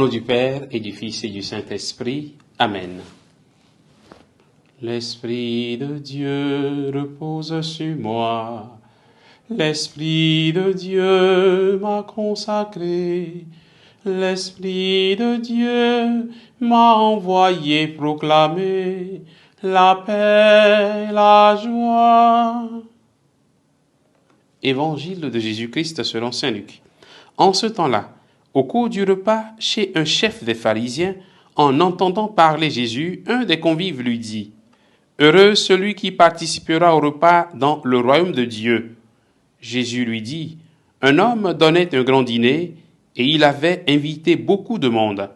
nom du Père et du Fils et du Saint-Esprit. Amen. L'Esprit de Dieu repose sur moi. L'Esprit de Dieu m'a consacré. L'Esprit de Dieu m'a envoyé proclamer la paix, la joie. Évangile de Jésus-Christ selon saint Luc. En ce temps-là, au cours du repas, chez un chef des pharisiens, en entendant parler Jésus, un des convives lui dit : « Heureux celui qui participera au repas dans le royaume de Dieu. » Jésus lui dit : « Un homme donnait un grand dîner, et il avait invité beaucoup de monde.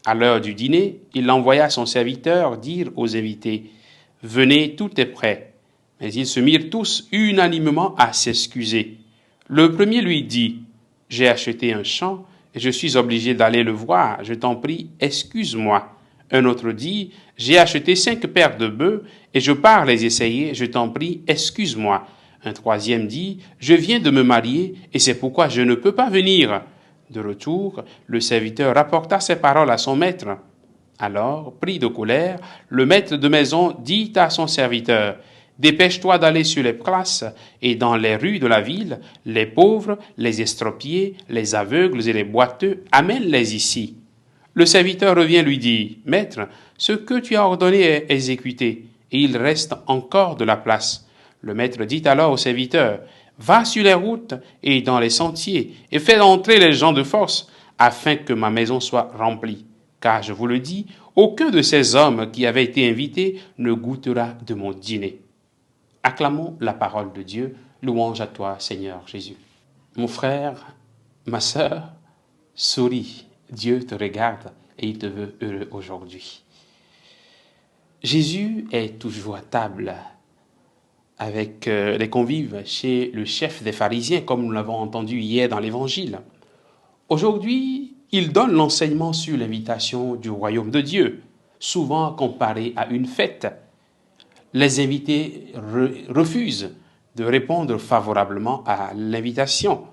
À l'heure du dîner, il envoya son serviteur dire aux invités : « Venez, tout est prêt. » Mais ils se mirent tous unanimement à s'excuser. Le premier lui dit : « J'ai acheté un champ, et je suis obligé d'aller le voir. Je t'en prie, excuse-moi. » Un autre dit : « J'ai acheté 5 paires de bœufs, et je pars les essayer. Je t'en prie, excuse-moi. » Un troisième dit : « Je viens de me marier, et c'est pourquoi je ne peux pas venir. » De retour, le serviteur rapporta ces paroles à son maître. Alors, pris de colère, le maître de maison dit à son serviteur : « Dépêche-toi d'aller sur les places et dans les rues de la ville, les pauvres, les estropiés, les aveugles et les boiteux, amène-les ici. » Le serviteur revient lui dit : « Maître, ce que tu as ordonné est exécuté, et il reste encore de la place. » Le maître dit alors au serviteur : « Va sur les routes et dans les sentiers, et fais entrer les gens de force, afin que ma maison soit remplie. Car je vous le dis, aucun de ces hommes qui avaient été invités ne goûtera de mon dîner. » Acclamons la parole de Dieu. Louange à toi, Seigneur Jésus. Mon frère, ma sœur, souris. Dieu te regarde et il te veut heureux aujourd'hui. Jésus est toujours à table avec les convives chez le chef des pharisiens, comme nous l'avons entendu hier dans l'Évangile. Aujourd'hui, il donne l'enseignement sur l'invitation du royaume de Dieu, souvent comparé à une fête. Les invités refusent de répondre favorablement à l'invitation.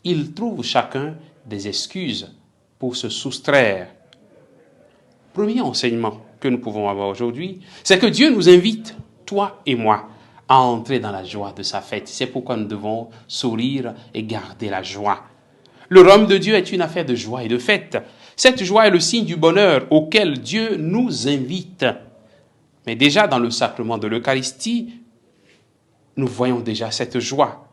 Ils trouvent chacun des excuses pour se soustraire. Premier enseignement que nous pouvons avoir aujourd'hui, c'est que Dieu nous invite, toi et moi, à entrer dans la joie de sa fête. C'est pourquoi nous devons sourire et garder la joie. Le royaume de Dieu est une affaire de joie et de fête. Cette joie est le signe du bonheur auquel Dieu nous invite. Mais déjà dans le sacrement de l'Eucharistie, nous voyons déjà cette joie.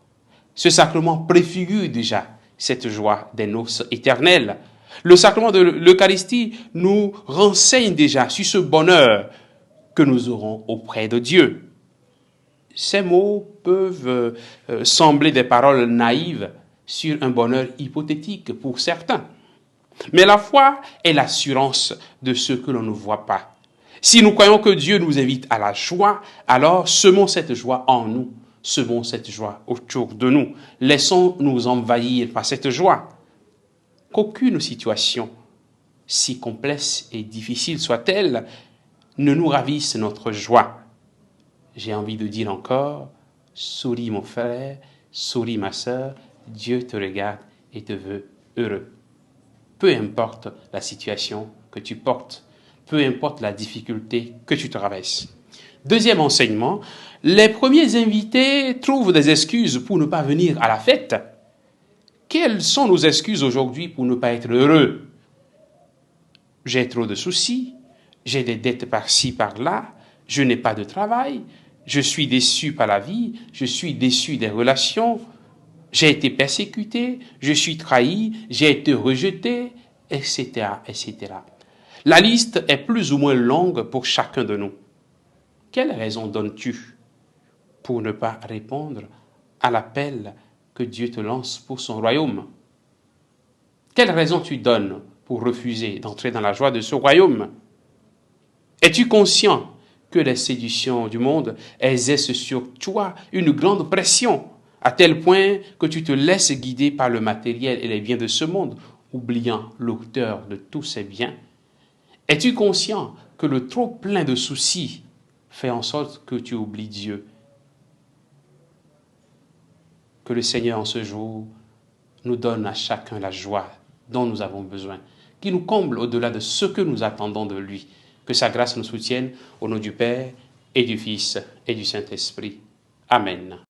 Ce sacrement préfigure déjà cette joie des noces éternelles. Le sacrement de l'Eucharistie nous renseigne déjà sur ce bonheur que nous aurons auprès de Dieu. Ces mots peuvent sembler des paroles naïves sur un bonheur hypothétique pour certains. Mais la foi est l'assurance de ce que l'on ne voit pas. Si nous croyons que Dieu nous invite à la joie, alors semons cette joie en nous, semons cette joie autour de nous. Laissons-nous envahir par cette joie. Qu'aucune situation, si complexe et difficile soit-elle, ne nous ravisse notre joie. J'ai envie de dire encore, souris mon frère, souris ma sœur, Dieu te regarde et te veut heureux. Peu importe la situation que tu portes, peu importe la difficulté que tu traverses. Deuxième enseignement, les premiers invités trouvent des excuses pour ne pas venir à la fête. Quelles sont nos excuses aujourd'hui pour ne pas être heureux ? J'ai trop de soucis, j'ai des dettes par-ci, par-là, je n'ai pas de travail, je suis déçu par la vie, je suis déçu des relations, j'ai été persécuté, je suis trahi, j'ai été rejeté, etc., etc. La liste est plus ou moins longue pour chacun de nous. Quelle raison donnes-tu pour ne pas répondre à l'appel que Dieu te lance pour son royaume? Quelle raison tu donnes pour refuser d'entrer dans la joie de ce royaume? Es-tu conscient que les séductions du monde exercent sur toi une grande pression, à tel point que tu te laisses guider par le matériel et les biens de ce monde, oubliant l'auteur de tous ces biens? Es-tu conscient que le trop plein de soucis fait en sorte que tu oublies Dieu? Que le Seigneur en ce jour nous donne à chacun la joie dont nous avons besoin, qui nous comble au-delà de ce que nous attendons de lui. Que sa grâce nous soutienne au nom du Père et du Fils et du Saint-Esprit. Amen.